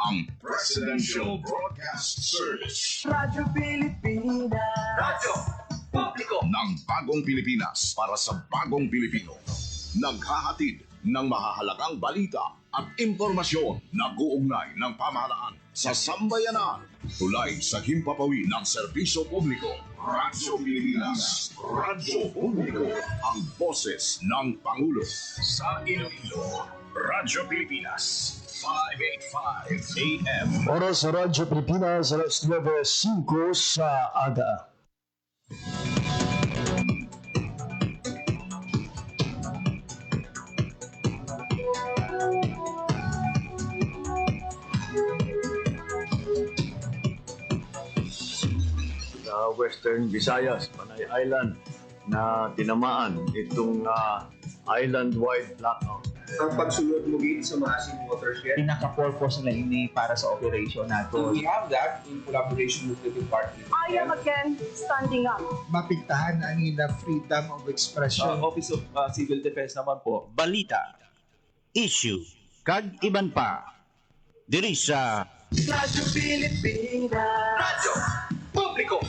ang Presidential Broadcast Service. Radyo Pilipinas. Radyo Publiko ng Bagong Pilipinas para sa Bagong Pilipino. Naghahatid ng mahahalagang balita at impormasyon na uugnay ng pamahalaan sa sambayanan. Tulay sa himpapawid ng serbisyo publiko. Radyo Pilipinas. Radyo Publiko. Ang boses ng Pangulo. Sa Iloilo, Radyo Pilipinas. 585 AM. Oras sa Radyo Pilipinas, alas 9:05 sa aga. Sa Western Visayas, Panay Island, na tinamaan itong island-wide blackout. Ang pagsulod mo gid sa massive watershed. Pinaka-purpose na ini para sa operation nato. We have that in collaboration with the department. I am again standing up. Mapigtahan ang ila freedom of expression. Office of Civil Defense naman po. Balita, issue, kag iban pa. Diri sa Radyo Pilipinas. Radyo Publiko.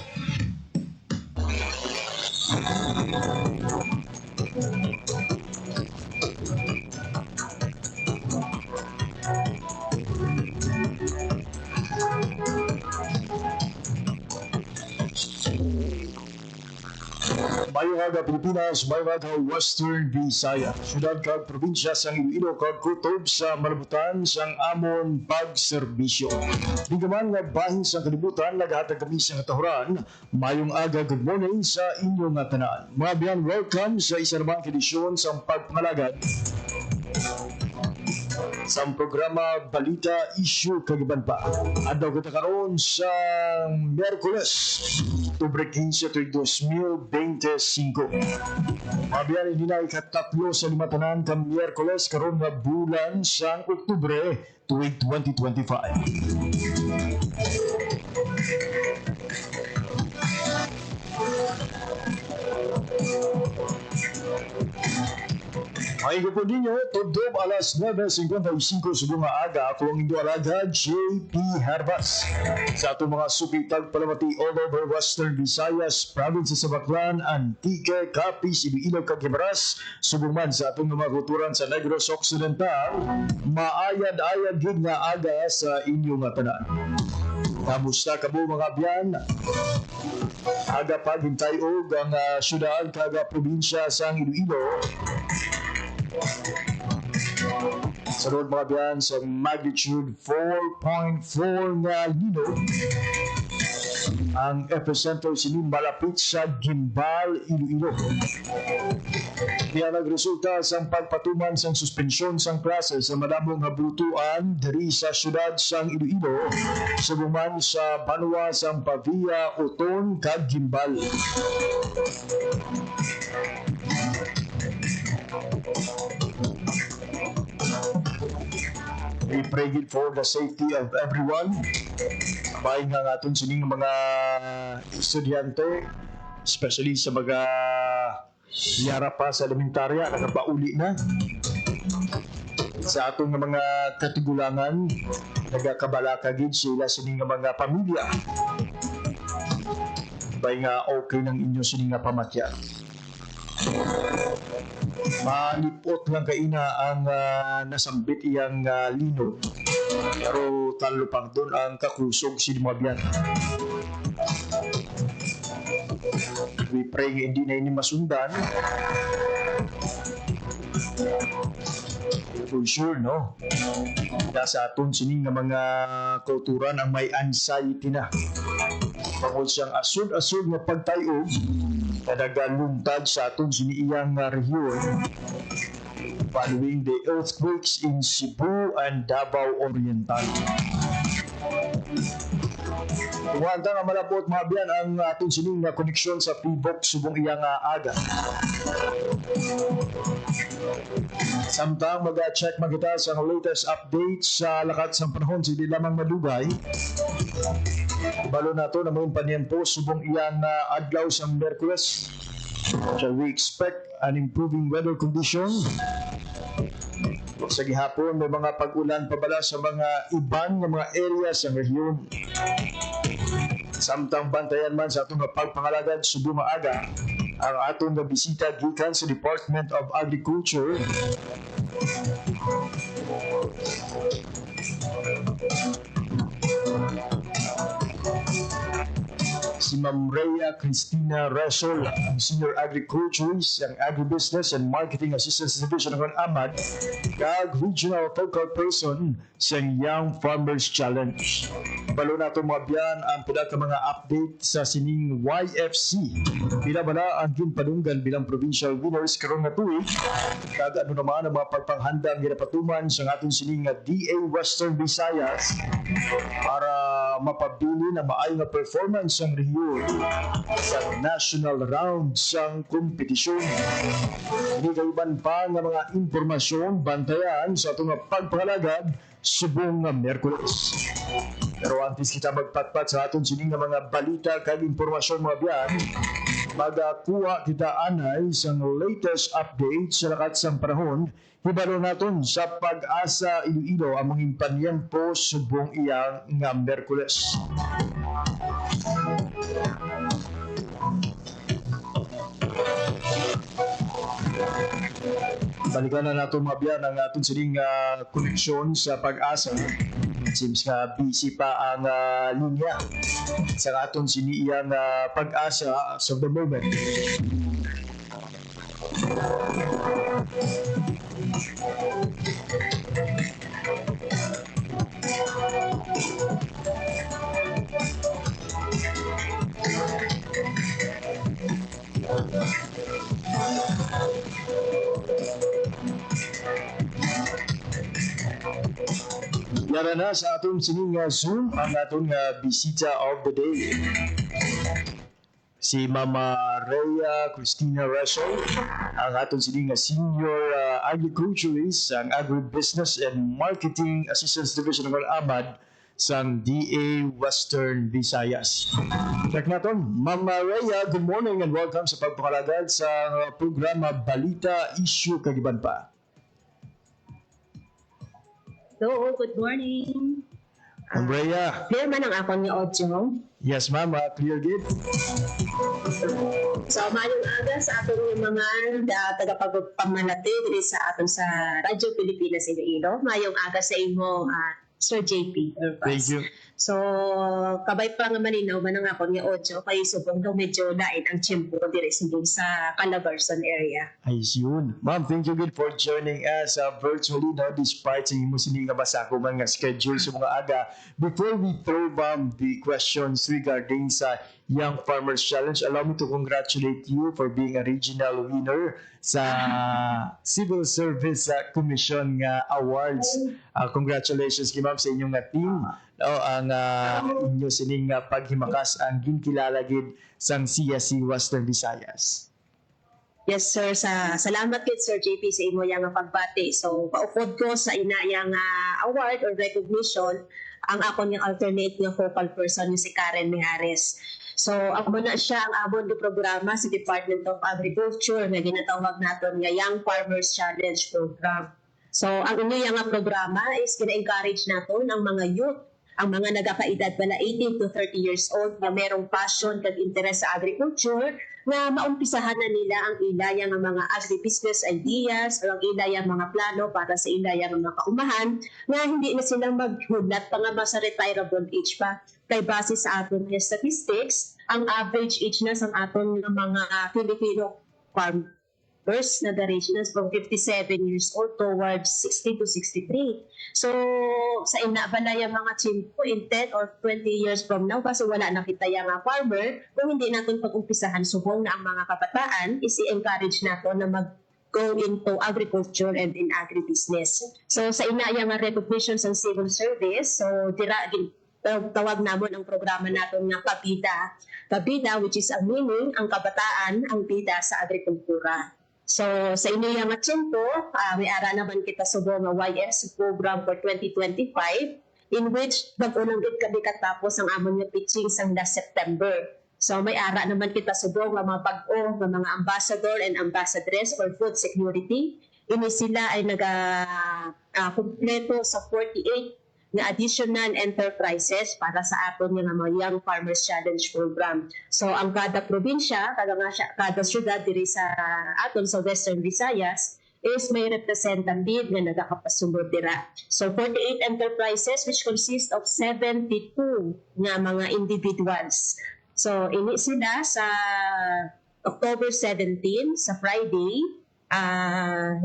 Mayong aga Pilipinas, mayong aga Western Visayas. Syudad kag probinsya sang Iloilo kag kutob sa malabutan sang amon pagserbisyo. Di gaman nga bahin sang kalibutan, naghatag kami sa katahuran. Mayong aga, good morning sa inyong tanan. Mga biyan, welcome sa isa namang edisyon sa pagpangalagad sa programa Balita, Issue, Kagiban pa. Adlaw kita karon sa Miyerkules, Oktubre 15, 2025. Mabiyan hindi na ikatatlo sa limatanan ka Miyerkules karon nga bulan sa Oktubre 2025. Ay po ninyo, tudom alas 9:55 sa bunga aga, ako ang indo alaga, JP Harbas. Sa atong mga supitag palamati all over Western Visayas, province sa Baclan, Antique, Capiz, Iloilo, Caguimaras, subong sa atong mga kulturan sa Negros Occidental, maayad-ayad gid nga aga sa inyong tanan. Kamusta ka mo mga biyan? Aga paghintayog ang syudad kaga probinsya sa Iloilo. Sa road mga biyan sa magnitude 4.4 nga linog. Ang epicenter sini malapit sa Gimbal, Iloilo. Kaya nagresulta sa pagpatuman sa suspensyon sa klase sa madamong hablutuan diri sa syudad sang Iloilo, subuman sa Banwa, Pavia, Oton, kag Gimbal. We pray for the safety of everyone. Bahay nga aton sining mga estudyante, especially sa mga yara pa sa elementarya, nagapauli na. Sa atong mga katigulangan, nagakabalakagid sila sining mga pamilya. Bahay nga okay ng inyo sining nga pamatya. Malipot lang kaina ang nasambit iyang linog. Pero talo pang doon ang kakusog sinimabyan. We pray hindi na ini masundan. For sure, no? Sa aton sining nga mga kulturan ang may anxiety na. Pagod siyang asod-asod nga pagtayog na nagaluntad sa aton siniyang rehiyon following the earthquakes in Cebu and Davao Oriental. Tungwanta nga malapot mga biyan ang aton sining nga koneksyon sa PBOK subong iyang aga. Samtang mag-check magita sa latest updates sa lakat sa panahon sa lamang madugay. Balo na ito na mayroon panyempo subong iyang adlaw sa Miyerkules. So we expect an improving weather condition Sa gihapon, may mga pag-ulan pabala sa mga ibang mga areas ng rehiyon. Samtang bantayan man sa atong pagpangalagad subong nga aga ang atong bisita gikan sa Department of Agriculture. Si Ma'am Rhea Cristina Resol, ang Senior Agriculturist, ang Agribusiness and Marketing Assistance Division ng AMAD, kag Regional Focal Person sa Young Farmers Challenge. Balo na itong mga biyan ang pinaka mga update sa sining YFC. Pinabala ang ginpadunggan bilang provincial winners karon nga tuig. Kag ano naman ang mga pagpanghanda ang ginapatuman sa atong sining DA Western Visayas para mapabili na maayong nga performance ang rehiyon sa national round sang kompetisyon. Hindi kaiban pa nga mga impormasyon bantayan sa itong pagpangalagad subong nga Merkules. Pero antes kita magpatpat sa aton sining nga mga balita kag impormasyon mga biyan, magakuha kita anay sa latest update sa lakat sang panahon. Hibalo naton sa Pag-asa Iloilo ang mga panyempo subong iyang nga Merkules. Balikan na nato mga biyan ang aton sining koneksyon sa Pag-asa. It seems nga busy pa ang linya sa aton siniyang Pag-asa as of the moment. Yara na sa atong sining Zoom ang atong bisita of the day. Si Mama Rhea Cristina Resol, ang atong sining Senior Agriculturist, ang Agribusiness and Marketing Assistance Division ng AMAD sa DA Western Visayas. Check natin. Mama Rhea, good morning and welcome sa pagpakalagad sa programa Balita Issue Kagiban pa. Hello, good morning. Ma'am Rhea. Clear man ang akong ni audio. Yes, ma'am. Clear good. So, mayong aga sa atong mga tagapagpamalati diri sa aton sa Radyo Pilipinas Iloilo. Mayong aga sa imo, Sir JP. Thank you. So, kabay pa nga maninaw man ang akong ni audio kay subong daw medyo lain ang tiyempo diri sa Calabarzon area. Ayos yun. Ma'am, thank you good for joining us virtually no, despite sa imo sining nabasa ko mga schedule sa mga aga. Before we throw the questions regarding sa Young Farmers Challenge, allow me to congratulate you for being a regional winner sa Civil Service Commission Awards. Congratulations kay ma'am sa inyong team. Ang inyo sining paghimakas ang ginkilala gid sang CSC Western Visayas. Yes, sir. Salamat kid Sir JP sa imo yang pagbati. So, paupod ko sa ina yang award or recognition ang ako niyang alternate nga focal person si Karen Mijares. So, ako na siya ang abon ng programa sa Department of Agriculture na ginatawag natin nga Young Farmers Challenge Program. So, ang inyo yung programa is gina-encourage natin ang mga youth, ang mga nagkakaedad pala 18 to 30 years old na merong passion kag interest sa agriculture na maumpisahan na nila ang ilayang mga agribusiness ideas o ang ilayang mga plano para sa ilayang mga kaumahan na hindi na silang maghudlat pa nga sa retirable age pa. Kay base sa aton nga statistics, ang average age na sa aton mga Filipino farmers na the range na from 57 years old towards 60 to 63. So, sa ina bala yung mga chimpo in 10 or 20 years from now kasi wala na kita yung farmer, kung hindi natin pag-umpisahan subong na ang mga kabataan, isi-encourage natin na go into agriculture and in agribusiness. So, sa ina yung recognition sa civil service, so tawag namon ang programa natin na Kabida. Kabida, which is ang meaning, ang kabataan, ang bida sa agrikultura. So, sa inyo yung atsimpo, may ara naman kita subong nga YS program for 2025 in which mag-unang gid kami katapos ang amon nga pitching sang last September. So, may ara naman kita subong nga mga bag-o nga mga ambassador and ambassadress for food security ini sila ay kumpleto sa 48 na additional enterprises para sa aton nga mga Young Farmers Challenge Program. So ang kada probinsya, kada syudad diri sa aton sa Western Visayas is may representative nga nagakapasulod dira. So 48 enterprises which consist of 72 nga mga individuals. So ini sila sa October 17 sa Friday.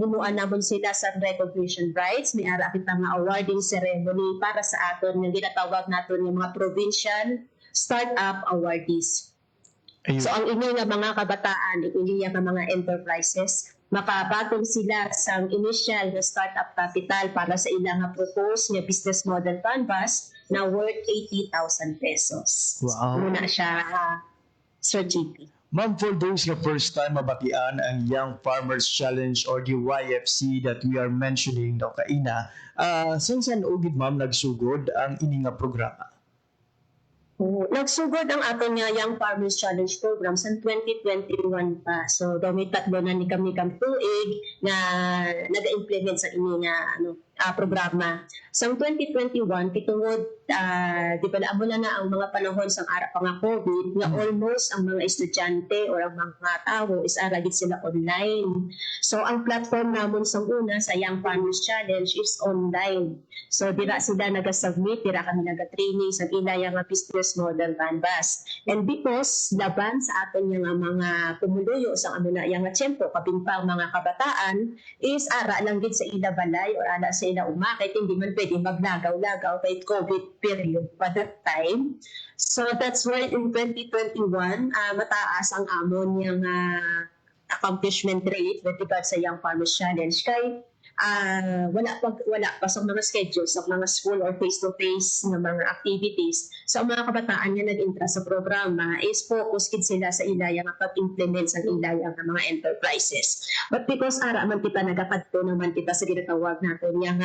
Himuan namon sila sa recognition rights. May ara kita nga awarding ceremony para sa aton nga ginatawag naton yung mga provincial startup awardees. Ayun. So ang ini nga mga kabataan, ini nga mga enterprises, makabatong sila sa initial na startup capital para sa ilang nga proposed nga business model canvas na worth 80,000 pesos. Wow. Muna siya, Sir GP. Ma'am, for those na first time mabatian ang Young Farmers Challenge or the YFC that we are mentioning no kaina, saan ugid ma'am nagsugod ang ini nga programa? Nagsugod ang aton nga Young Farmers Challenge Program sa 2021 pa. So, may tatlo na ni kami tuig na nag-implement sa ini nga programa. Sa 2021, kitungod, di ba naamo na ang mga panahon sa ara pa nga COVID, nga almost ang mga estudyante o ang mga tao is aragid sila online. So, ang platform namon sa una sa Young Farmers Challenge is online. So, dira sila naga-submit, dira kami naga-training sa ilaya nga business model canvas. And because laban sa aton nga mga pumuluyo sa yung nga tiyempo, kabingpang mga kabataan, is ara lang gid sa ila balay or ala sa ila umakit, hindi man pwede maglagaw-lagaw kahit COVID period pa that time. So that's why in 2021, mataas ang amon yung accomplishment rate with regard sa Young Farmers Challenge. Kay wala pa sa mga schedules sa mga school or face-to-face na mga activities. So ang mga kabataan nga nag-interest sa programa is focus kid sila sa ilaya nga pag-implement sa ilaya nga mga enterprises. But because ara man kita nagakadto naman kita sa ginatawag natin yung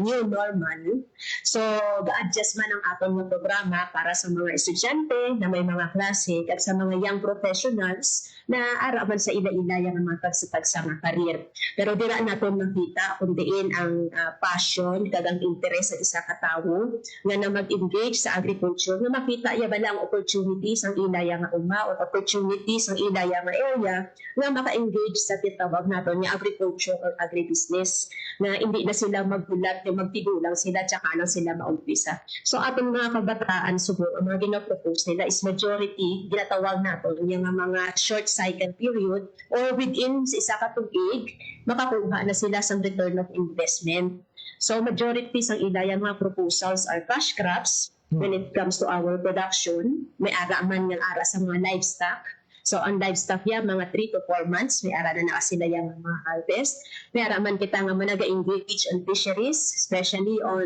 new normal, so ga-adjust man ang aton nga programa para sa mga estudyante na may mga klase at sa mga young professionals na ara man sa ila-ilaya nga mga tagsa nga career. Pero dira natin makita kung diin ang passion kagang interest sa isa ka tawo nga na mag-engage sa agriculture, nga makita ya bala ang opportunities ang ilaya nga uma o opportunities ang ilaya nga area nga maka-engage sa titawag naton nga agriculture or agribusiness, na hindi na sila magbulat na magtigulang sila tsaka na sila maumpisa. So aton mga kabataan subo ang mga ginapropose nila is majority ginatawag naton yung mga short cycle period or within sa isa ka tuig makakuha na sila sa return of investment. So majority sa ilayang mga proposals are cash crops when it comes to our production. May ara man ng ara sa mga livestock. So ang livestock yan, mga 3 to 4 months, may ara na sila yung mga harvest. May ara man kita nga managa-engage on fisheries, especially on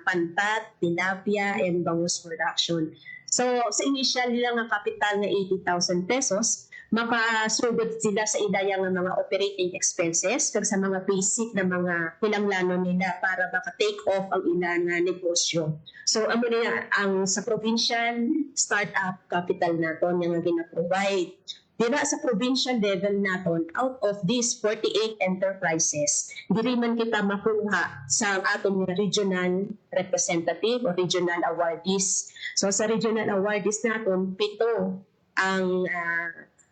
pantat, tilapia, and bangus production. So sa initial nila nga capital na 80,000 pesos, makasugod sila sa ilaya ng mga operating expenses kag sa mga basic na mga kinanglanon nila para maka-take off ang ilang negosyo. So amo na ang sa provincial startup capital naton nga gina-provide. Dira sa provincial level naton, out of these 48 enterprises, diri man kita makuha sa atong regional representative o regional awardees. So sa regional awardees naton, 7 ang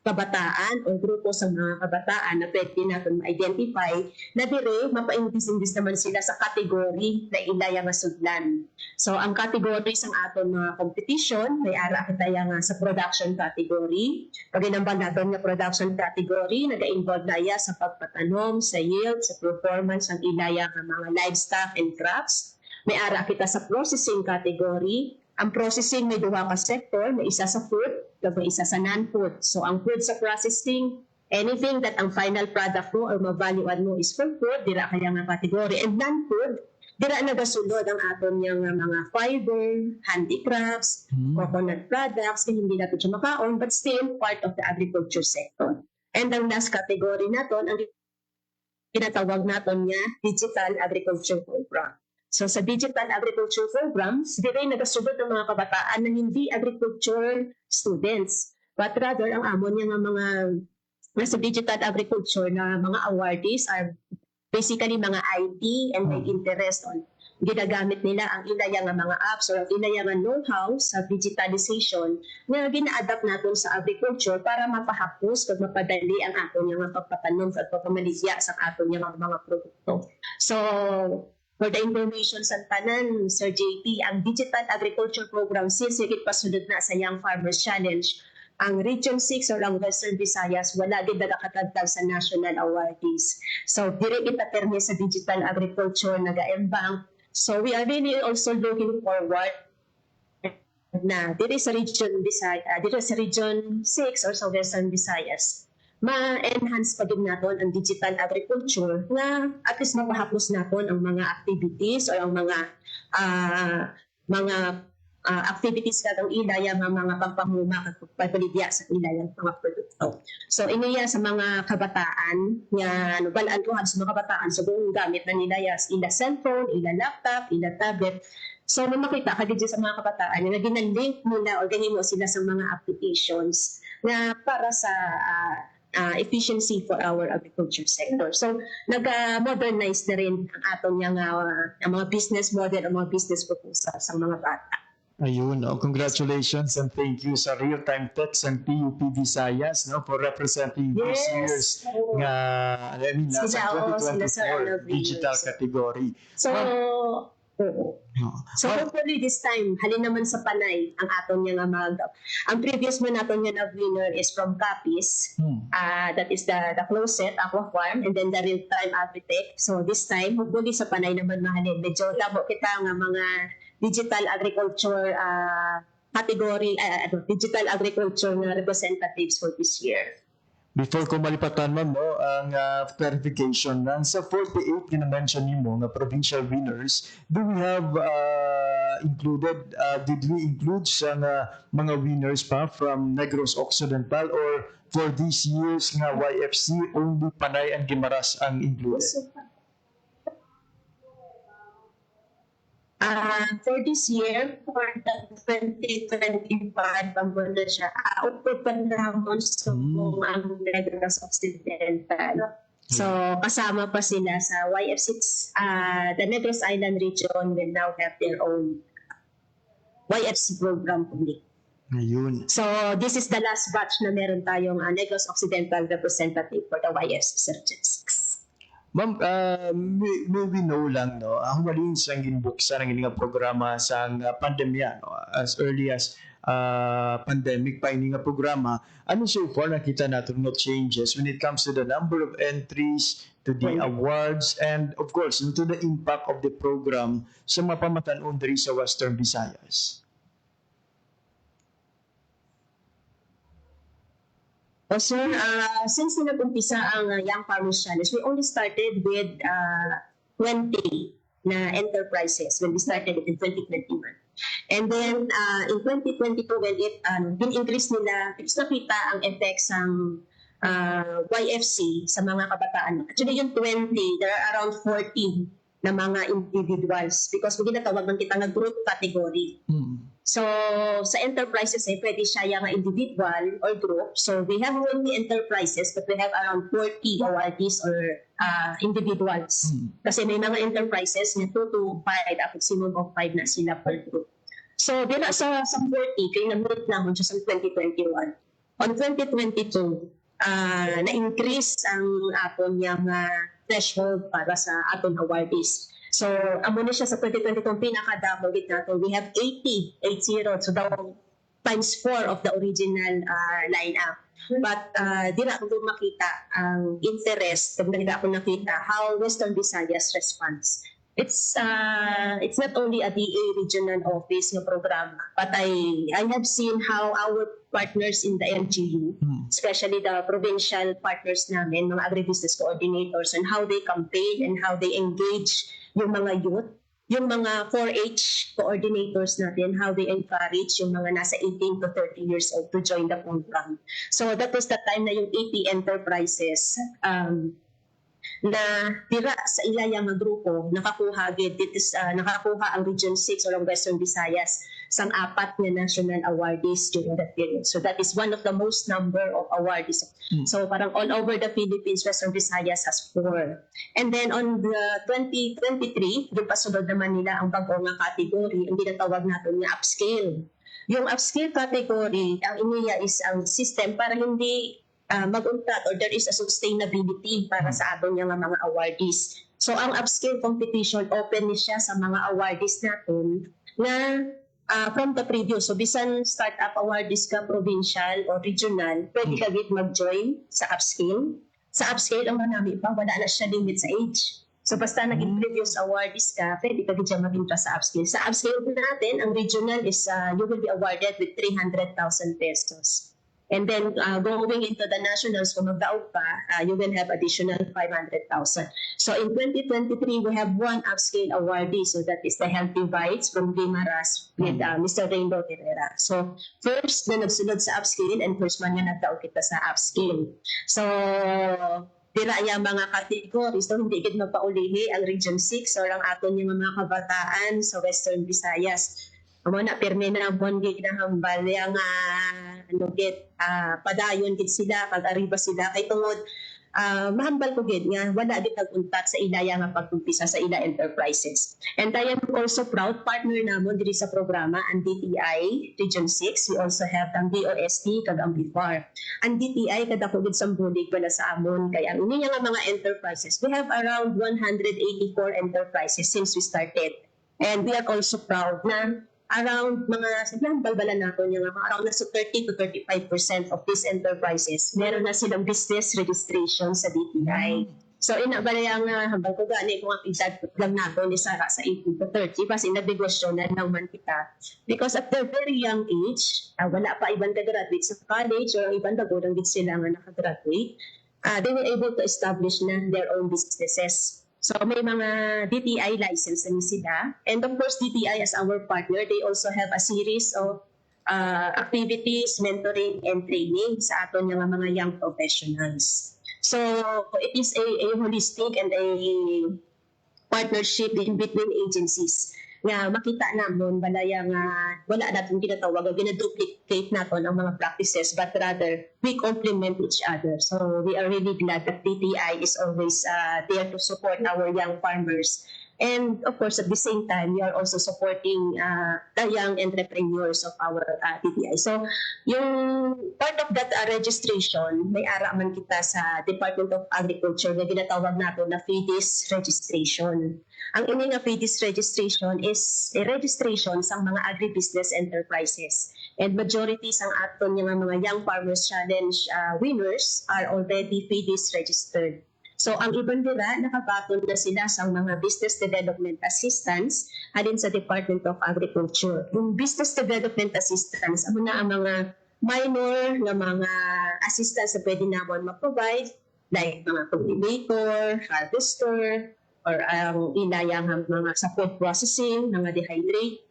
kabataan o grupo sa mga kabataan na pwede natin ma-identify na dire mapa-imbis-imbis naman sila sa kategory na ilaya nga sudlan. So ang category sa aton mga competition may ara kita nga sa production category. Pag inambal natin nga production category, nag-involve na iya sa pagpatanom, sa yield, sa performance ng ilaya nga mga livestock and crops. May ara kita sa processing category. Ang processing may duha ka sector, may isa sa food, may isa sa non-food. So ang food sa processing, anything that ang final product mo or ma-value add mo is for food, dira kaya nga category. And non-food, dira nagasulod ang aton yung mga fiber, handicrafts, coconut products, na hindi natin siya makaon, but still part of the agriculture sector. And ang last category naton, ang pinatawag naton nga digital agriculture program. So sa digital agriculture programs, di rin nagasugod ng mga kabataan na hindi agriculture students. But rather, ang amon niya ng mga nasa digital agriculture na mga awardees are basically mga IT and may interest on ginagamit nila ang ilayang nga mga apps or ang ilayang nga know-how sa digitalization na gina-adapt natin sa agriculture para mapahapos kag mapadali ang aton nga pagpatanom at pagpamaligya sa aton nga mga produkto. So, for the information sa tanan, Sir JP, ang Digital Agriculture Program since higit pasunod na sa Young Farmers Challenge, ang Region 6 or ang Western Visayas wala gid nakatagtag sa national awardees. So, dire kita termi sa digital agriculture nagaembang. So we are really also looking forward na dito sa Region 6 or sa Western Visayas, ma-enhance pa din natin ang digital agriculture na at least mapahapos natin ang mga activities or ang mga activities kadang ilayang mga pagpamuma pagpaligya sa ilayang mga produkto. So iniya sa mga kabataan nga balaan ko sa mga kabataan so kung gamit na nila ila cellphone, ila laptop, ila tablet. So makita kadto sa mga kabataan nga ginalink nila or ganimo sila sa mga applications na para sa efficiency for our agriculture sector. So nag-modernize na rin ang aton nga ang mga business model, ang mga business proposal sa mga bata. Ayun, congratulations and thank you sa Real-Time Techs and PUP Visayas for representing this year's nasa 2024 digital category. So, hopefully this time, halin naman sa Panay ang aton nga ang previous mo naton nga winner is from Capiz. That is the Closet Aqua Farm and then the Real-Time Agritech. So this time, hopefully sa Panay naman mahalin. Medyo tabo kita nga mga digital agriculture category, digital agriculture na representatives for this year. Before ko malipatan mo ang clarification lang sa 48 na-mention mo nga provincial winners, do we have did we include sa mga winners pa from Negros Occidental or for this year's nga YFC only Panay and Guimaras ang included? For this year, for the 2025, ang muna siya, upupan naman sa ang Negros Occidental. So, kasama pa sila sa YF6. The Negros Island region will now have their own YFC program only. Ayun. So, this is the last batch na meron tayong Negros Occidental representative for the YFC Region 6. Ma'am, may we know lang, ang walin siyang ginbuksan ang inyong programa sa pandemya, as early as pandemic pa inyong programa. Ano so far nakita natin no changes when it comes to the number of entries, to the awards, and of course, to the impact of the program sa mga pamatanon diri sa Western Visayas? Sir, since nag-umpisa ang Young Farmers Challenge, we only started with 20 na enterprises when we started it in 2021. And then in 2022, when it in-increase nila, nakita ang effects ng YFC sa mga kabataan. Actually, yung 20, there are around 14 na mga individuals because we ginatawag ng kita nga group category. So, sa enterprises, pwede siya yung individual or group. So, we have 20 enterprises but we have around 40 awardees or individuals. Kasi may mga enterprises na 2 to 5, a maximum of 5 na sila per group. So, dila sa 40, kaya na-meet naman siya sa 2021. On 2022, na-increase ang aton yung threshold para sa aton awardees. So, amo na siya sa 2022 pinakadamo gid nato. We have 80. So, times 4 of the original lineup. But di na ako makita ang interest, hindi ako nakita how Western Visayas responds. It's not only a DA regional office ng program, but I have seen how our partners in the LGU, especially the provincial partners namin, mga agribusiness coordinators, and how they campaign and how they engage yung mga youth, yung mga 4-H coordinators natin, how they encourage yung mga nasa 18 to 30 years old to join the program. So that was the time na yung 80 enterprises na tira sa ilayang nga grupo nakakuha nakakuha ang Region 6 or ang Western Visayas sang 4 nga national awardees during that period. So that is one of the most number of awardees. So parang all over the Philippines, Western Visayas has 4. And then on the 2023, yung pasunod naman nila ang bago nga category, ang ginatawag natin nga upscale. Yung upscale category, ang iniya is ang system para hindi mag-untat or there is a sustainability para sa aton nga mga awardees. So ang upscale competition, open ni siya sa mga awardees natin na from the previous. So bisan startup awardees ka, provincial or regional, pwede ka mag-join sa upscale. Sa upscale, ang manami pa, wala na siya limit sa age. So basta naging previous awardees ka, pwede ka dyan mag-intra sa upscale. Sa upscale natin, ang regional is you will be awarded with 300,000 pesos. And then going into the nationals, kung magdaog pa, you will have additional 500,000. So in 2023, we have one upscale awardee. So that is the Healthy Bites from Guimaras with Mr. Rainbow Herrera. So first na nagsunod sa upscale and first man nga nagdaog kita sa upscale. So tira yung mga categories, so hindi gid magpaulihi ang Region 6 or ang aton yung mga kabataan sa Western Visayas. Amo na pirmi na bon gid na hambal yang padayon gid sila kag arriba sila kay tungod mahambal ko gid nga wala gid nag-untat sa ilaya nga pagkumpisa sa ila enterprises. And I am also proud partner namon diri sa programa ang DTI Region 6. We also have ang DOST kag ang BIFAR. Ang DTI kada ko gid sambulig wala sa amon kay ang ini nga mga enterprises. We have around 184 enterprises since we started. And we are also proud na around mga silang balbalan natin yung around nasa 30 to 35% of these enterprises meron na silang business registration sa DTI. So inabalayang hambal ko gani kung ang edad lang natin ni Sara sa 18 to 30 kasi nabigosyon na naman kita. Because at their very young age, wala pa ibang graduate sa college or ibang dagulang din sila nga nakagraduate, they were able to establish na their own businesses. So may mga DTI license na sila. And of course, DTI as our partner, they also have a series of activities, mentoring, and training sa aton yung mga young professionals. So it is a holistic and a partnership in between agencies nga makita namon balaya nga wala natin ginatawag ginaduplicate naton ang mga practices but rather we complement each other. So we are really glad that DTI is always there to support our young farmers. And of course, at the same time, we are also supporting the young entrepreneurs of our DTI. So, yung part of that registration, may ara man kita sa Department of Agriculture na ginatawag natin na FIDIS registration. Ang ini nga FIDIS registration is a registration sa mga agribusiness enterprises. And majority sang aton yung mga Young Farmers Challenge winners are already FIDIS registered. So ang ibang dira, nakabaton na sila sa mga business development assistance alin sa Department of Agriculture. Yung business development assistance, amo na ang mga minor na mga assistance na pwede naman ma-provide, like mga cultivator, harvester, or ang ilayang mga sa food processing, mga dehydrate,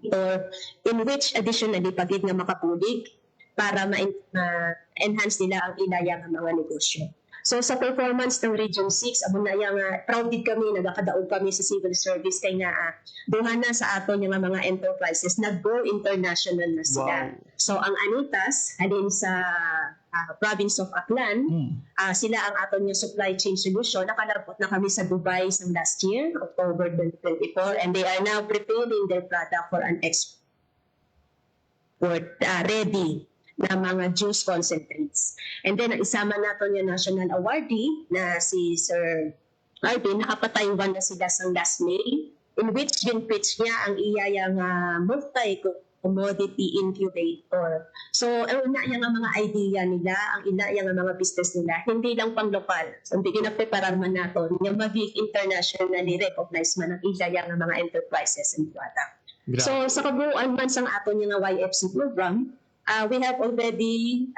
or in which additionally pagid nga makapulig para ma-enhance nila ang ilayang mga negosyo. So sa performance ng Region 6, amo na yang proud din kami, nagakadaog kami sa civil service kay nga duha na sa aton yung mga enterprises nag-go international na sila. Wow. So ang Anitas, halin sa province of Aklan, sila ang aton yung supply chain solution. Nakalapot na kami sa Dubai sa last year, October 2024, and they are now preparing their product for an export ready na mga juice concentrates. And then, isama natin yung national awardee na si Sir Arvin, nakapatayuan na sila sa last May, in which ginpitch niya ang iyayang multi-commodity incubator. So, ang ina yung mga idea nila, ang ina yung mga business nila, hindi lang pang-lokal. So, hindi ginapreparar man natin yung maging internationally recognized man ang iyayang mga enterprises and product. So, sa kabuuan man sa aton yung YFC program, we have already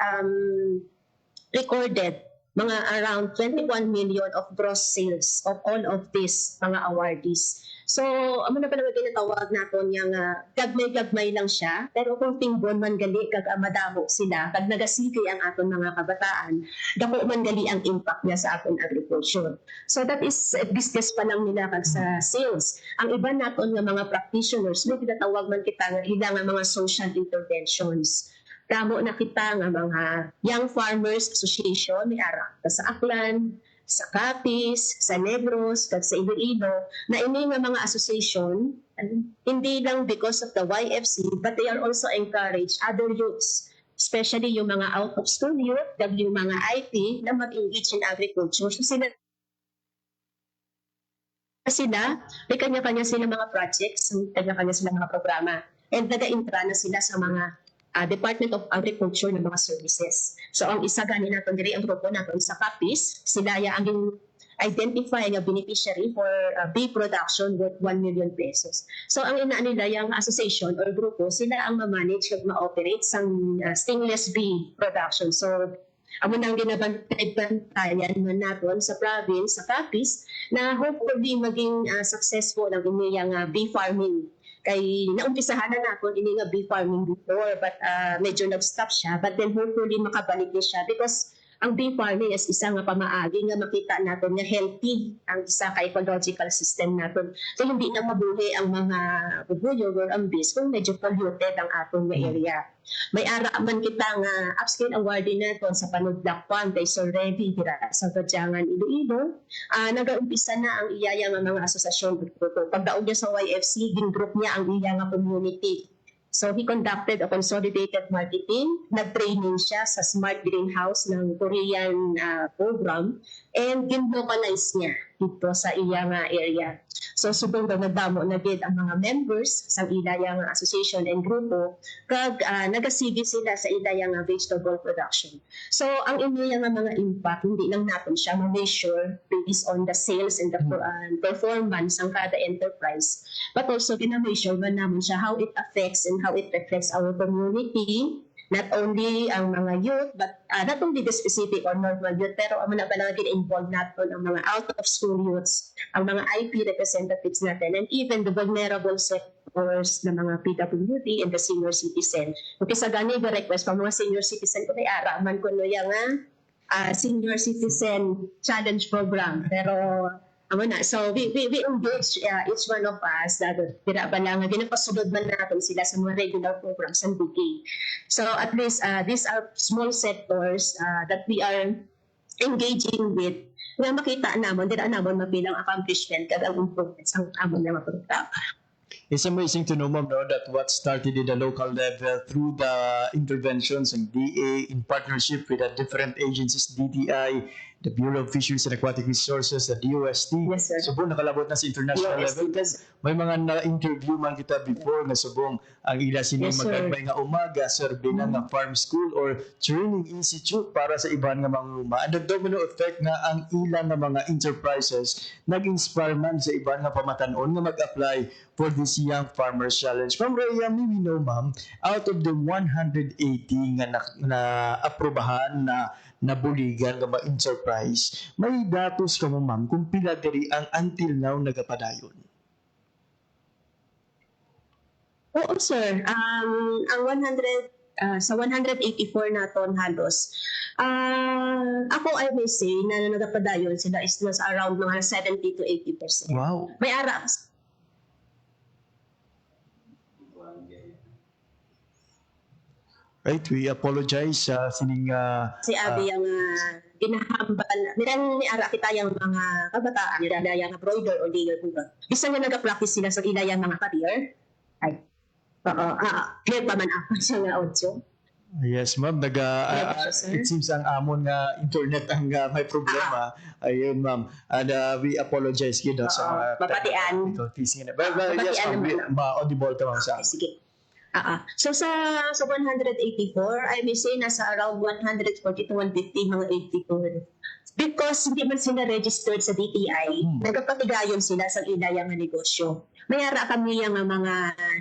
recorded mga around 21 million of gross sales of all of these mga awardees. So, amo na pala ginatawag naton yang gagmay-gagmay lang siya, pero kung tingbon man gali kag madamo sila, kag nagasigi ang aton mga kabataan, dako man gali ang impact niya sa aton agriculture. So that is business pa lang nila kag sa sales. Ang iba naton nga mga practitioners, may ginatawag man kita nga ilang nga mga social interventions. Damo na kita nga mga Young Farmers Association, may ara sa Aklan, sa Capiz, sa Negros, kag sa Iloilo, na ini nga mga association, hindi lang because of the YFC, but they are also encourage other youths, especially yung mga out-of-school youth, kag yung mga IT, na mag-engage in agriculture. So sila, may kanya-kanya sila mga projects, kanya-kanya sila mga programa, and nag-intra na sila sa mga Department of Agriculture ng mga services. So ang isa gani naton diri ang grupo naton sa Capiz, sila ya ang identify nga beneficiary for bee production worth 1 million pesos. So ang ina nila yung association or grupo, sila ang ma-manage ug ma-operate sang stingless bee production. So amo nang ginabantayan man naton sa province sa Capiz na hopefully maging successful ang inyong bee farming. Kay naumpisahan na natin ini nga bee farming before, but medyo nag-stop siya, but then hopefully makabalik din siya because ang bee farming is isa nga pamaagi nga makita natin nga healthy ang isa ka ecological system natin. So hindi na mabuhi ang mga bubuyo or ang bees kung medyo polluted ang atong area. May ara man kita nga upscale awardee naton sa panudlakpan kay Sir Revy dira sa Gadyangan, Iloilo. Nag-uumpisa na ang iyaya nga mga asosasyon. Pagdaog niya sa YFC, gin-group niya ang iya nga community. So he conducted a consolidated marketing, nag-training siya sa Smart Greenhouse ng Korean program, and gin-localize niya dito sa iya nga area. So subong nagdamo na gid ang mga members sa ilaya nga association and grupo kag nagasigi sila sa ilaya nga vegetable production. So ang inyo nga mga impact hindi lang naton siya ma-measure based on the sales and the performance ng kada enterprise, but also gina-measure man namon siya how it affects and how it reflects our community. Not only ang mga youth, but not only the specific or normal youth, pero ang mga palagi involved natin ang mga out-of-school youths, ang mga IP representatives natin, and even the vulnerable sectors ng mga PWD and the senior citizen. Okay, sa gani the request pa mga senior citizen ko ay araman ko no yung senior citizen challenge program. Pero amo na. So we engage each one of us that dira ba lang ginapasulod man natin sila sa mga regular programs and bigay. So at least these are small sectors that we are engaging with na makita namon dira namon mabilang accomplishment kag ang improvements ang amon nga programa. It's amazing to know, Ma'am, no, that what started in the local level through the interventions ng DA in partnership with the different agencies, DTI, the Bureau of Fisheries and Aquatic Resources, the DOST. Yes, sir. Subong nakalabot na sa international Yes, level. because May mga na-interview man kita before na subong ang ila sini Yes, sir. magagmay nga umaga, survey na nga farm school or training institute para sa iban nga manguma. And the domino effect nga ang ilang nga mga enterprises nag-inspire man sa iban nga pamatanon nga mag-apply for this Young Farmers Challenge. Ma'am Rhea, may we know, ma'am, out of the 180 nga na aprobahan na nabuligan nga ma-enterprise, may datos ka mo, ma'am, kung pila diri ang until now nagapadayon? Oo, sir. Ang 100 sa 184 naton halos. Ako I may say na nagapadayon sila is nasa around mga 70 to 80%. Wow. May ara. Right, we apologize sa sining Si Abby ang ginahambal. Mirang ni ara kita yung mga kabataan, nila yung broider o layer buga. Isa nga nag-practice sila sa ilayang mga career. Ay. Clear pa man ako sa nga audio. yes, ma'am, it seems ang amon nga internet ang may problema. Ayun, ma'am. And we apologize gid sa mga mapatian. difficulties nga. But yes, Mapatian ma'am, ma-audible ta ma'am sa. Okay, sige. So sa 184, I may say nasa around 140 to 150 mga 82. Because hindi man sila registered sa DTI, nagpapatigayon sila sa ilayang negosyo. Mayara kami yung mga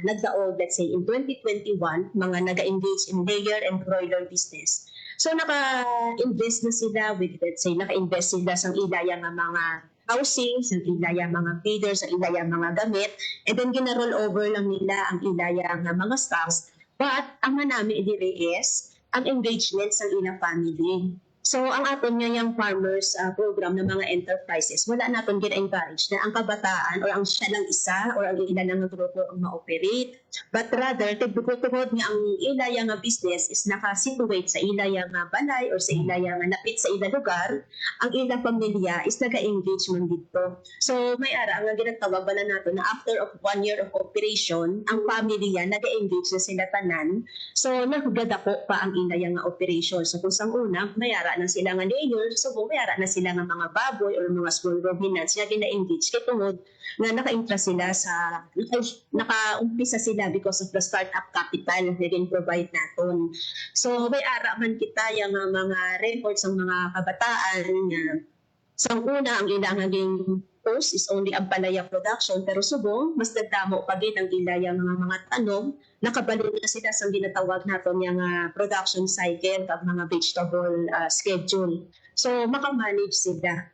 nagdaog, let's say in 2021, mga nag-engage in layer and broiler business. So naka-invest na sila with, let's say, naka-invest sila sa ilayang mga housing, sa ilayang mga feeders, sa ilayang mga gamit, and then gina-roll over lang nila ang ilayang mga stocks. But ang manami dire is ang engagement sa ilang family. So, ang aton nga yung farmers program ng mga enterprises, wala natin gina-encourage na ang kabataan or ang siya lang isa or ang ilan lang grupo ang ma-operate. But rather, tigbuko-tugod nga ang ilayang business is nakasituate sa ilayang balay or sa ilayang napit sa ilang lugar, ang ilang pamilya is naga-engage man dito. So, may ara, ang ginatawag bala nato na after of 1 year of operation, ang pamilya naga-engage na sila tanan. So, nagdadako pa ang ilayang operation. So, kung sang una, may ara na sila nga layer, so bumayara na sila nga mga baboy or mga small ruminants nga gina-engage kay tungod nga naka-interest sila sa naka-umpisa sila because of the startup capital na provide naton. So may ara man kita yung mga reports ng mga kabataan nga sa una ang ilang naging post is only ang palaya production pero subong mas nagdamo pa gid ang ilayang mga tanong nakabalo na sila sa ginatawag naton yung production cycle kag mga vegetable schedule. So makamanage sila.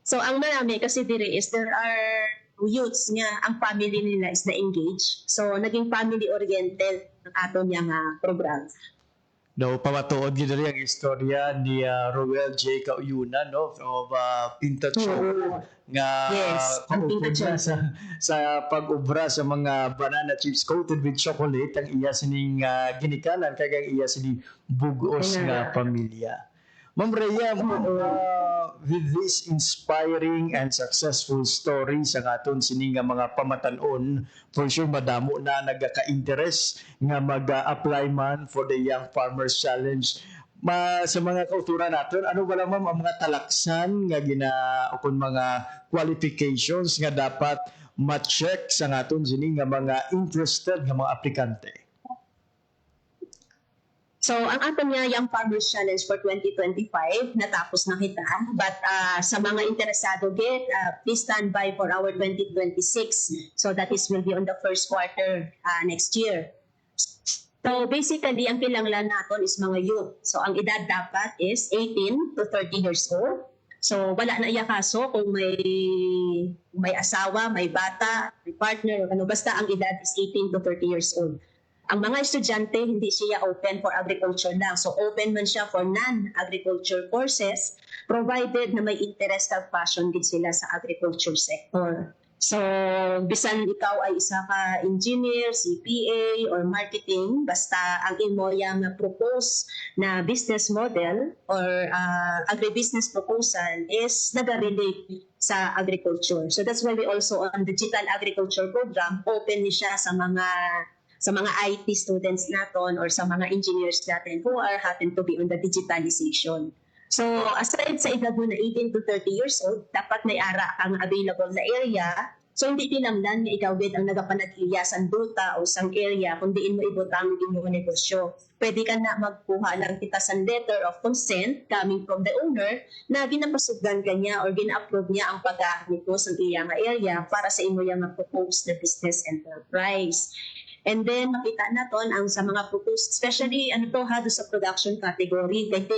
So ang marami kasi dire is there are youths nga ang family nila is na-engage. So naging family oriented ang aton yung program. No, pamatuod gid rin ang istorya ni Roel J. Kauyunan no of Pintachon nga Yes, ang kaupod Pintachon. na sa pag-ubra sa mga banana chips coated with chocolate ang iya sining ginikanan kag ang iya sining bugos nga pamilya. Ma'am Rhea, with this inspiring and successful story sa aton sining nga mga pamatan-on, for sure madamo na nagaka-interest nga mag-apply man for the Young Farmers Challenge. Sa mga kautura natin, ano ba lang ma'am ang mga talaksan nga ukon mga qualifications nga dapat ma-check sa aton sining nga mga interested nga mga aplikante? So, ang aton nga Young Farmers Challenge for 2025, natapos na kita. But sa mga interesado, please stand by for our 2026. So, that will be on the first quarter next year. So, basically, ang kilanglan natin is mga youth. So, ang edad dapat is 18 to 30 years old. So, wala na iya kaso kung may asawa, may bata, may partner, basta ang edad is 18 to 30 years old. Ang mga estudyante, hindi siya open for agriculture lang. So, open man siya for non-agriculture courses, provided na may interest at passion din sila sa agriculture sector. So, bisan ikaw ay isa ka engineer, CPA, or marketing, basta ang imo yung propose na business model or agribusiness proposal is naga-relate sa agriculture. So, that's why we also on digital agriculture program, open ni siya sa mga IT students natin or sa mga engineers natin who are happen to be on the digitalization. So, aside sa edad mo na 18 to 30 years old, dapat may ara kang available na area. So, hindi kinanglan nga ikaw ang nagapanag-iya sa duta o sang area kung diin mo ibutang yung mga negosyo. Pwede ka na magkuha lang kita sa letter of consent coming from the owner na ginapasugdan ka niya or gina-approve niya ang pag-aamit mo sa iyang area para sa imo yung proposed na business enterprise. And then, makita natin ang sa mga proposed, especially doon sa production category, kasi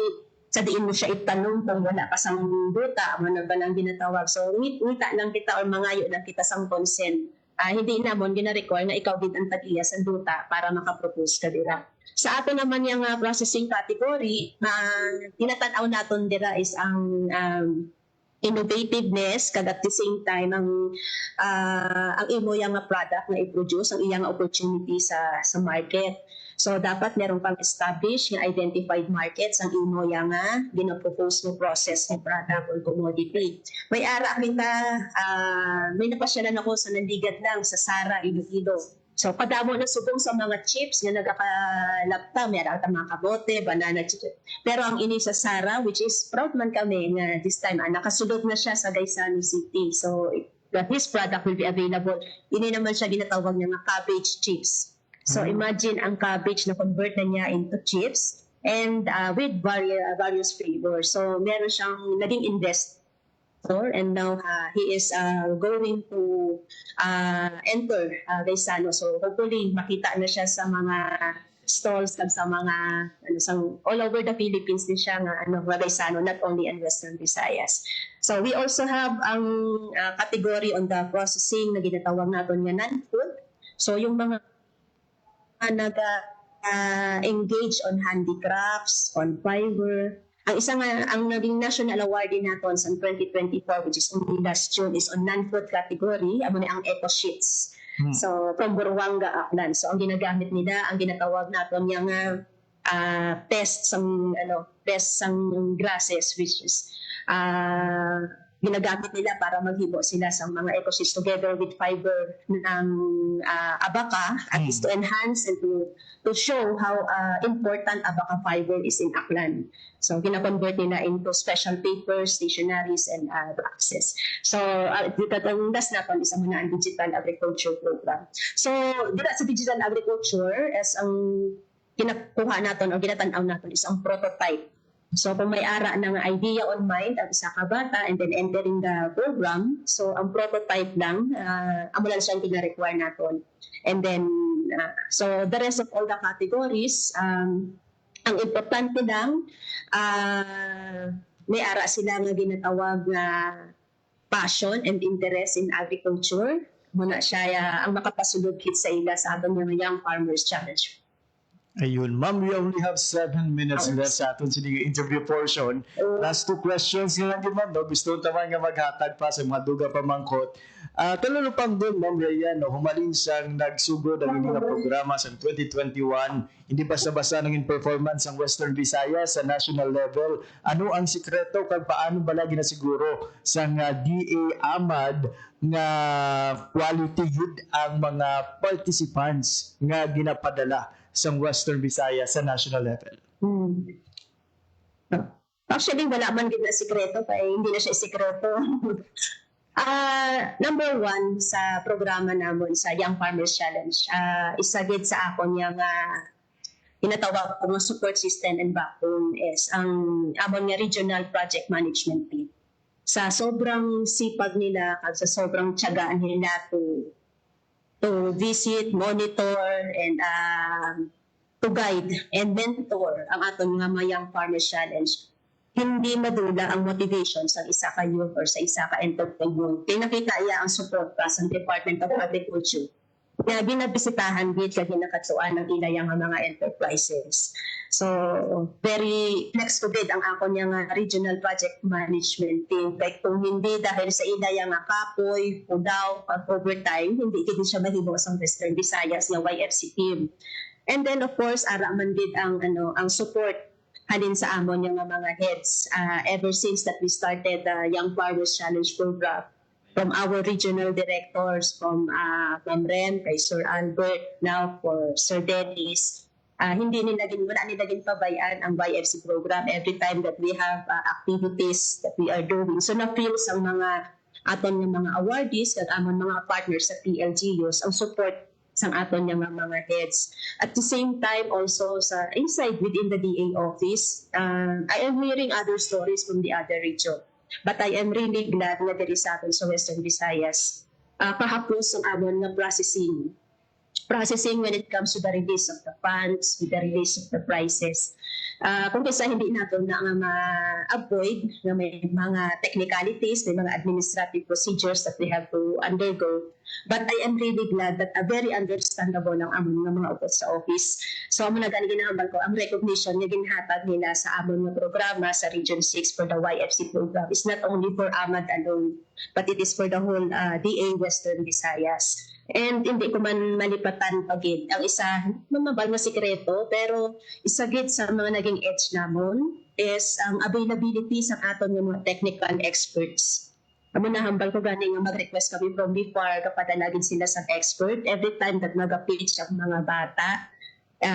sa diin mo siya itanong kung wala ka sang duta, ano ba lang ginatawag. So, ngita lang kita or mangayo lang kita sang consent. Hindi namon gina-require na ikaw din ang tag-iya sa duta para makapropose ka dira. Sa ato naman yung processing category, tinatanaw natin dira is ang innovativeness kag at the same time ang imo yang product na i-produce ang iyang opportunity sa market. So dapat meron kang established nga identified markets ang imo yang ginapropose mo process ng product or commodity. May ara kita may napasyalan ako sa nandigat lang sa Sara Iloilo. So padamo na subong sa mga chips nga nagakalapta, meron ang mga kabote, banana chips. Pero ang ini sa Sara, which is proud man kami nga this time nakasulod na siya sa Gaisano City. So his product will be available. Ini naman siya ginatawag niya nga cabbage chips. So imagine ang cabbage na convert na niya into chips and with various flavors. So meron siyang naging investor and now he is going to enter Gaisano. So hopefully makita na siya sa mga stalls kag sa mga all over the Philippines din siya nga Magaysano, not only in Western Visayas. So we also have ang category on the processing na ginatawag naton nga non-food. So yung mga engage on handicrafts, on fiber. Ang isa nga, ang naging national award din naton sa 2024, which is only last June, is on non-food category, amo ni ang eco sheets. So from Buruanga, Aklan. So ang ginagamit nila, ang ginatawag naton yung pests sang grasses, which is ginagamit nila para maghibo sila sa mga ecosystems together with fiber ng abaca, at least to enhance and to show how important abaca fiber is in Aklan. So gina-convert nila into special papers, stationaries, and boxes. So ang last natin is ang digital agriculture program. So dito sa digital agriculture, as ang kinakuha natin o ginatanaw natin is ang prototype. So kung may ara ng idea on mind ang isa ka bata and then entering the program, so ang prototype lang, amo lang siya ang tina-require natin. And then, so the rest of all the categories, ang importante lang, may ara sila nga ginatawag na passion and interest in agriculture. Muna siya ang makapasulog hit sa ila sa aton yung Young Farmers Challenge. Ayun, ma'am, we only have 7 minutes left sa aton sa interview portion. Last 2 questions na lang din, ma'am. No? Gusto naman nga maghatag pa sa mga duga pamangkot. Talalo pang din, ma'am Rhea, no? Humalin siyang nagsugod ang mga programa sa 2021. Hindi basta-basta naging performance ang Western Visayas sa national level. Ano ang sikreto kung paano ba lagi na siguro sa DA AMAD nga quality yun ang mga participants nga ginapadala sa Western Visayas sa national level? Actually, wala man din na sikreto, kaya hindi na siya sikreto. Number 1 sa programa namon sa Young Farmers Challenge, isa gid sa akon yung tinatawag ko nga support system and backbone is ang amon nga regional project management team. Sa sobrang sipag nila at sa sobrang tiyagaan nila to visit, monitor, and to guide and mentor ang aton nga mga Young Farmers Challenge, hindi madula ang motivation sa isa ka youth or sa isa ka entrepreneur. Pinakita iya ang support pa sa Department of Agriculture na ginabisitahan gid kag ginakatsuan ng ilayang mga enterprises. So, very flexible ang ako niya nga regional project management team. Like kung hindi dahil sa ilayang nga kapoy, pudaw, pag-overtime, hindi gid siya mahimo sa Western Visayas nga YFC team. And then of course, ara man gid ang support halin sa amon yung mga heads ever since that we started the Young Farmers Challenge program. From our regional directors, from Rem, kay Sir Albert, now for Sir Dennis, wala nila pabayaan ang YFC program every time that we have activities that we are doing. So na-feel sa mga aton ng mga awardees at amon mga partners sa PLGUs ang support sang aton yung mga heads. At the same time also sa inside within the DA office, I am hearing other stories from the other region. But I am really glad na diri sa aton sa Western Visayas, kahapos ang amon nga processing when it comes to the release of the funds, with the release of the prices. Kung kaysa hindi natin na ma-avoid na may mga technicalities, may mga administrative procedures that we have to undergo. But I am really glad that very understandable ang amon nga mga upos sa office. So amo na gani ginahambal ko ang recognition nga ginhatag nila sa amon nga programa sa Region 6 for the YFC program is not only for AMAD alone, but it is for the whole DA Western Visayas. And hindi ko man malipatan pagid ang isa mamabal na sikreto, pero isa gid sa mga naging edge namon is ang availability sa aton nga mga technical experts. Amo na hambal ko gani nga mag-request kami from BIFAR kapadala gid sila sa expert every time that mag-pitch ang mga bata,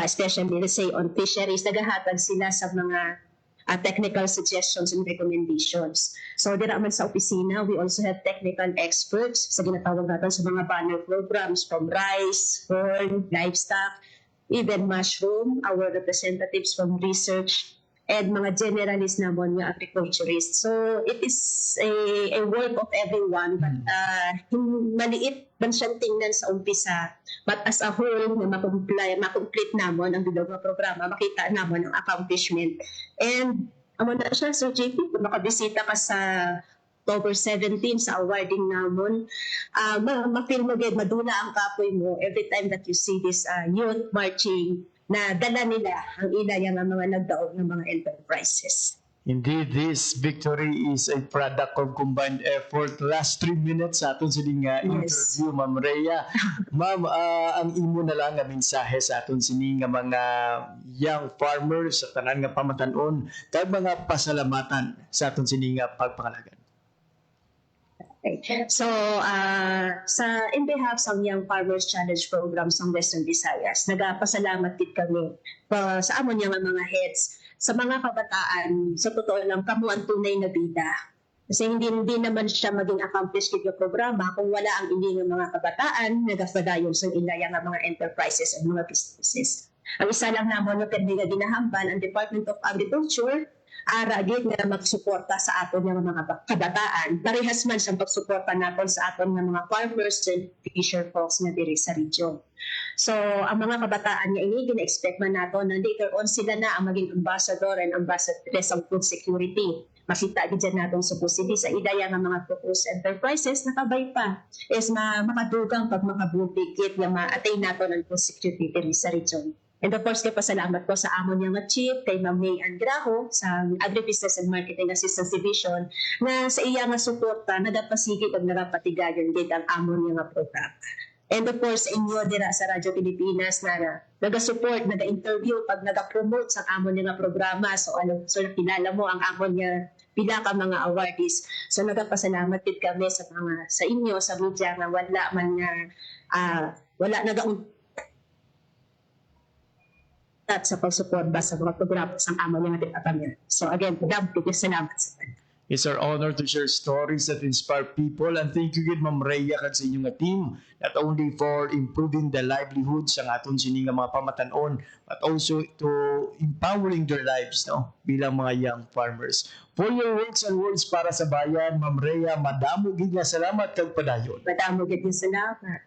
especially let's say on fisheries, nagahatag sila sa mga technical suggestions and recommendations. So dira man sa opisina, we also have technical experts sa ginatawag natin sa mga banner programs from rice, corn, livestock, even mushroom. Our representatives from research and mga generalist naman yung agriculturist. So it is a work of everyone, but maliit man siyang tingnan sa umpisa, but as a whole na makomplete namon ang bilog na programa, makita namon ang accomplishment. And amo na siya, Sir JP, kung makabisita ka sa October 17 sa awarding namon, ma-feel mo gid madula ang kapoy mo every time that you see this youth marching na dala nila ang ila yung mga nagdaog ng mga enterprises. Indeed, this victory is a product of combined effort. Last 3 minutes sa atong sining interview, Ma'am Rhea. Ma'am, ang imo na lang nga mensahe sa atong sining mga young farmers sa tanan nga pamatanon kag mga pasalamatan sa atong sining pagpangalagan. Okay. So, in behalf sa Young Farmers Challenge Program sa Western Visayas, nagpasalamat din kami sa amon yung mga heads, sa mga kabataan, sa totoo lang, kamo ang tunay na bida. Kasi hindi naman siya maging accomplished yung programa kung wala ang hindi ng mga kabataan nagapadayon sa ilayang mga enterprises at mga businesses. Ang isa lang naman na pwede ginahamban ang Department of Agriculture, aragid na magsuporta sa aton ng mga kabataan. Parehas man sa pagsuporta natin sa aton ng mga farmers and fisher folks na diri sa region. So, ang mga kabataan niya ini gina-expect man nato na later on sila na ang maging ambassador and ambassadress ng food security. Makita dyan natin sa positive sa idaya ng mga focus enterprises na kabay pa is makadugang pag makabubikit na ma-attain nato ng food security diri sa region. And of course, kay pasalamat ko sa amon niya nga chief, kay Ma'am May Ann Graho sa Agribusiness and Marketing Assistance Division na sa iya nga suporta nagapasigit at nagapatigayon din ang amon niya nga program. And of course, inyo dira sa Radyo Pilipinas na naga-support, naga-interview pag naga-promote sa amon niya nga programa. So nakilala mo ang amon niya pila ka mga awardees. So nagapasalamat din kami sa inyo sa media nga wala man nga wala at sa pag-support ba sa mga programa sa amon niya department. So again, salamat sa kanya. It's our honor to share stories that inspire people, and thank you, Ma'am Rhea, kag sa inyong team, not only for improving the livelihoods ng aton sining mga pamatanon, but also to empowering their lives, no, bilang mga young farmers. For your words and words para sa bayan, Ma'am Rhea, madamo gid nga salamat kag padayon. Madamo gid nga salamat.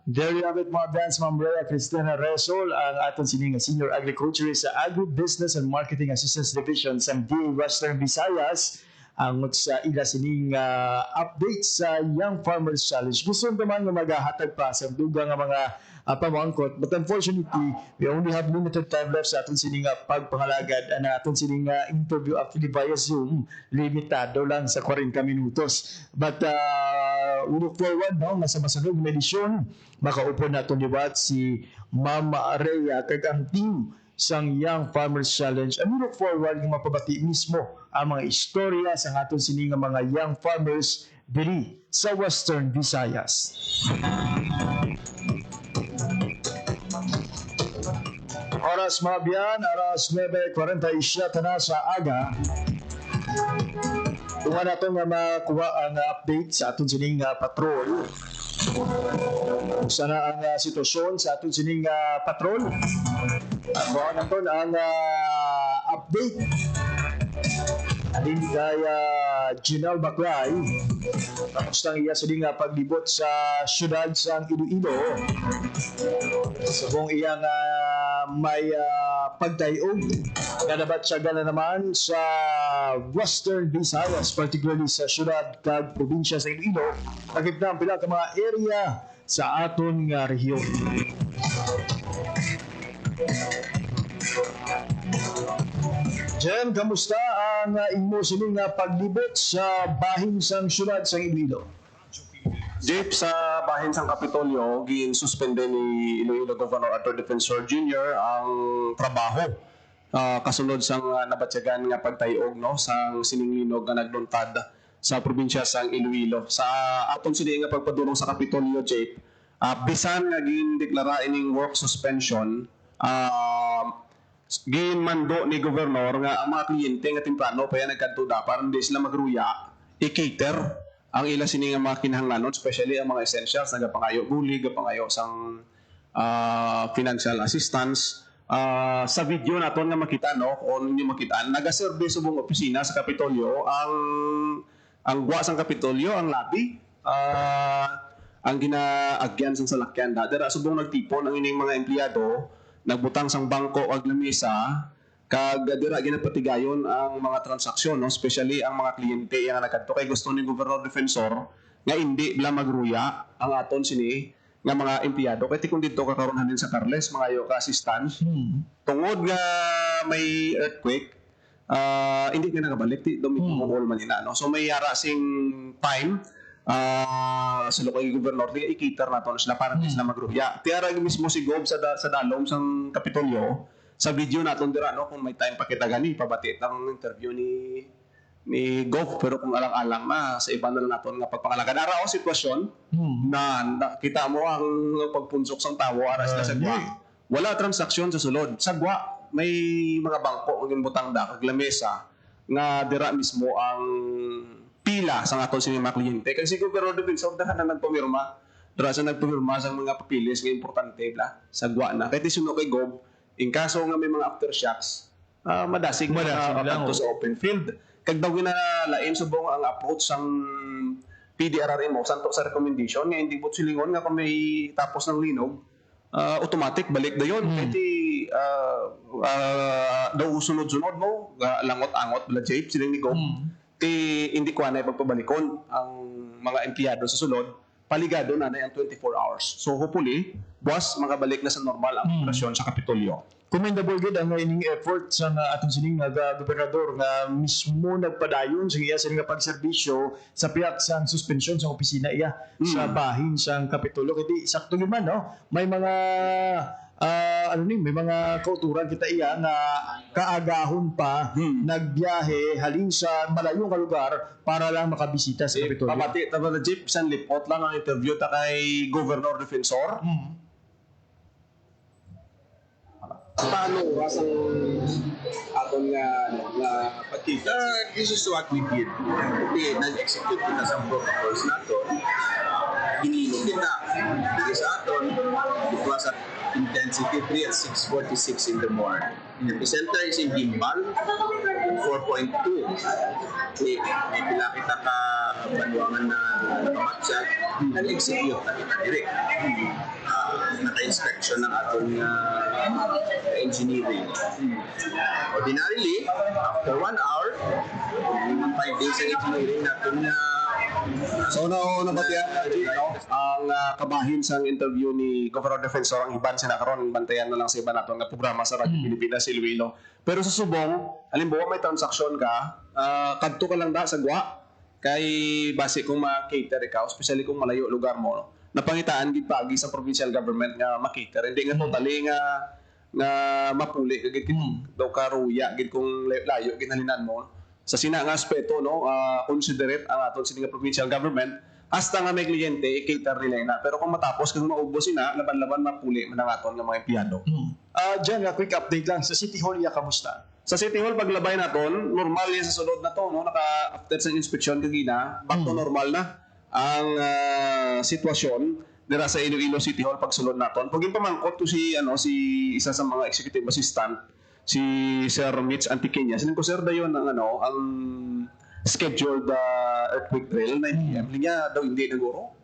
There you have it, mga advance, Ma'am Rhea Cristina Resol, ang aton sining Senior Agriculturist sa Agribusiness and Marketing Assistance Division sa DA Western Visayas, ang sa ila sining update sa Young Farmers Challenge. Gusto naman nga maghahatag pa sa dugang nga mga pamangkot, but unfortunately, we only have limited time left sa aton sining pagpangalagad, ang aton sining interview actually via Zoom, limitado lang sa 40 minutos. But we look forward, no, nga sa masunod na edisyon, makaupo natin liwat si Ma'am Rhea kag ang team sang Young Farmers Challenge. And we look forward nga mapabati mismo ang mga istorya sa aton sining mga young farmers diri sa Western Visayas. Oras mga biyan, oras 9:47 na sa aga. Tunga na ito nga makuha ang update sa aton sining patrol. Sana ang sitwasyon sa aton sining patrol. Kuha na ito ang update. Alin kaya Ginal Bacray, tapos nang iya sining paglibot sa syudad sa Iloilo. Subong iya nga may pagtayog na dapat siya gana naman sa Western Visayas, particularly sa syudad kag probinsya sa Iloilo, nagipna ang pila ka mga area sa aton nga rehiyon. Jen, kamusta ang imo sining paglibot sa bahin sang syudad sa Iloilo? Jeep, sa bahin sang Kapitolyo, gin-suspende ni Iloilo Governor Arthur Defensor Jr. ang trabaho kasunod sang nabatyagan nga pagtayog, no, sang sininglinog nga nagluntad sa probinsya sang Iloilo. Sa aton sini nga pagpadulong sa Kapitolyo, Jeep, bisan nga gin-deklara ining work suspension, ginmando ni Governor nga ang mga kliyente nga temprano pa yan nagkadtuda para hindi sila magruya, i-cater ang ila sini nga mga kinahanglanon, especially ang mga essentials, nagapangayo bulig, gapangayo sang financial assistance, sa video naton nga makita no kung ninyo makita nagaserve subong opisina sa Kapitolyo ang gwa sang Kapitolyo ang labi ang ginaagyan sang salakyan dira subong nagtipon ang ining mga empleyado nagbutang sang bangko ag lamesa kag dira ginapatigayon ang mga transaksyon no especially ang mga kliyente nga nagkadto kay gusto ni Gobernador Defensor nga hindi bla magruya ang aton sini nga mga empleyado kay kung dito kakaroon din sa Carles mga yo ka assistant tungod nga may earthquake hindi ka nakabalik ti dumitungol man ina no so may yara sing time sa lokal gobernador di ikitar naton sila para sila magruya tiara mismo si Gob sa dalom sang Kapitolyo sa video naton dira no kung may time pa kita gani pabati ang interview ni Gob pero kung alang-alang na sa iba na lang naton nga pagpangalagan ara o sitwasyon na kita mo ang pagpunsok sang tawo ara sila sa gwa wala transaksyon sa sulod sa gwa may mga bangko ang butang da kag lamesa nga dira mismo ang pila sa aton sini mga kliyente kasi Gobernador Defensor dahan na nagpumirma dira sa nagpumirma sa mga papilis nga importante bla sa gwa na kay suno kay Gob in kaso nga may mga aftershocks madasig lang sa open field kag daw ginalain subong ang approach sang PDRRM mo santo sa recommendation nga hindi bot silingon nga kung may tapos ng linog automatic balik dayon kay daw sunod-sunod mo langot-angot bala jape siling ni Gob hindi ko na pagpabalikon ang mga empleyado sa sulod paligado na ang 24 hours so hopefully buwas makabalik na sa normal ang operasyon sa Kapitolyo. Commendable gid ang ining effort sa atong sining gobernador nga mismo nagpadayon sa iya sining pagserbisyo sa piyak sang suspensyon sa opisina iya sa bahin sang Kapitolyo kay sakto naman no may mga may mga kauturan kita iya nga kaagahon pa nagbiyahe halin sa malayong lugar para lang makabisita sa Kapitolyo. Pamati ta ba jeep san lipot lang ang interview ta kay Governor Defensor. Paano oras ang aton nga pagkita? This is what we did. Okay, nag-execute kita sa protocols nato. Hinilog kita. Hindi sa aton, it was at intensity 3 at 6:46 in the morning. The epicenter is in Gimbal, 4.2. May pila kita ka banuangan na nakamatsag, nag-execute na kita direct. Naka-inspection ng aton engineering. Ordinarily, after 1 hour, 5 days ang engineering natin so nabatian ang kabahin sa interview ni Governor Defensor ang iban sila karon bantayan na lang sa iba nato nga programa sa Radyo Pilipinas Iloilo pero sa subong halimbawa may transaksyon ka kadto ka lang da sa gwa kay base kung ma-cater ka especially kung malayo lugar mo no? Napangitaan gid pagi sa provincial government nga ma-cater hindi nga totally nga mapuli gid daw karuya gid kung layo ginhalinan mo sa sina nga aspeto no considerate ang aton sini nga provincial government hasta nga may kliyente i-cater nila na pero kung matapos kung maubos sina laban-laban mapuli man ang aton nga mga empleyado. Diyan nga quick update lang sa City Hall ya kamusta? Sa City Hall paglabay naton normal yan sa sulod na to no naka after sa inspection kagina back to normal na ang sitwasyon dira sa Iloilo City Hall pagsulod naton pag pamangkot to si isa sa mga executive assistant si Sir Mitch Antiqueña. Sinan ko sir dayon ang ang scheduled earthquake drill na niya daw hindi naguro.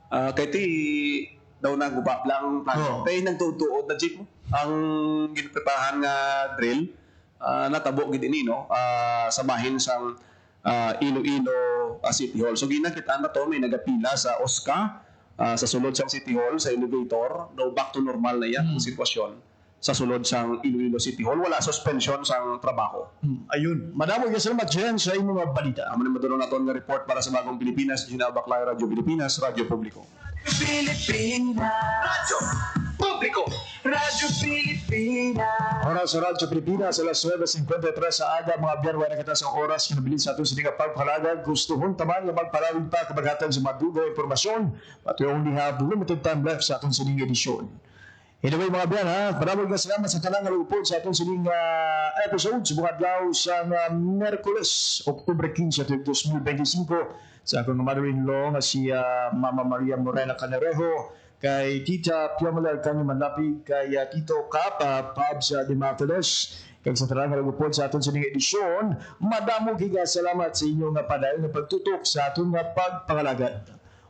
Kay ti daw nagubap lang plano. Kay nagtutuod na jeep ang ginprepahan nga drill natabo gid ini no sa bahin sang Iloilo City Hall. So ginakita na to may nagapila sa OSCA sa sulod sang City Hall sa elevator daw back to normal na yan ang sitwasyon. Sa sulod sang Iloilo City Hall wala suspension sang trabaho. Ayun. Madamo gyud salamat diyan sa imong mga balita. Amo na madulong naton nga report para sa Bagong Pilipinas, Gina Baclay, Radyo Pilipinas, Radyo Publiko. Pilipinas. Radyo Publiko. Radyo Pilipinas. Oras sa Radyo Pilipinas, alas 9:53 sa aga, mga biyerwa na kita sa oras, kinabilin sa ating sininga pagpalagan. Gustuhon taman na magpalawin pa kabagatan sa madugo informasyon. But we only have limited time left sa ating sininga edisyon. Anyway mga biyan maraming salamat sa talang nalupod sa atong sining episode sa buong adlaw sa Miyerkules, Oktubre 15, 2025 sa akong mother-in-law nga si Mama Maria Morena Canerejo kay Tita Piamalar kami manlapig kay Tito Kapa Pab sa Dimatolos. Kag sa tarang halagupod sa aton sa ning edisyon, madamo giga salamat sa inyo nga padayon nga pagtutok sa aton nga pagpangalagad.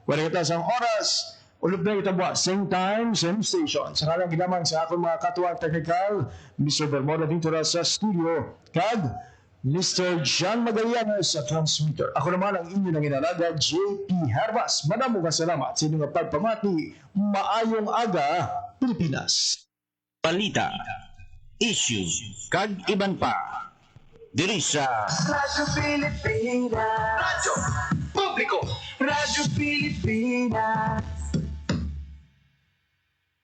Wala kita sang oras, ulog na kita buwa, same time, same station. Sa kalang ginaman sa akong mga katuwang technical, Mr. Bermoda Ventura sa studio, kag Mr. John Magallanes sa transmitter. Ako naman ang inyo nang inalaga, JP Harbas. Madamo ka salamat sa inyong pagpamati. Maayong aga, Pilipinas. Balita, issue, kag iban pa. Diri sa Radyo Pilipina. Radyo Publiko. Radyo Pilipina.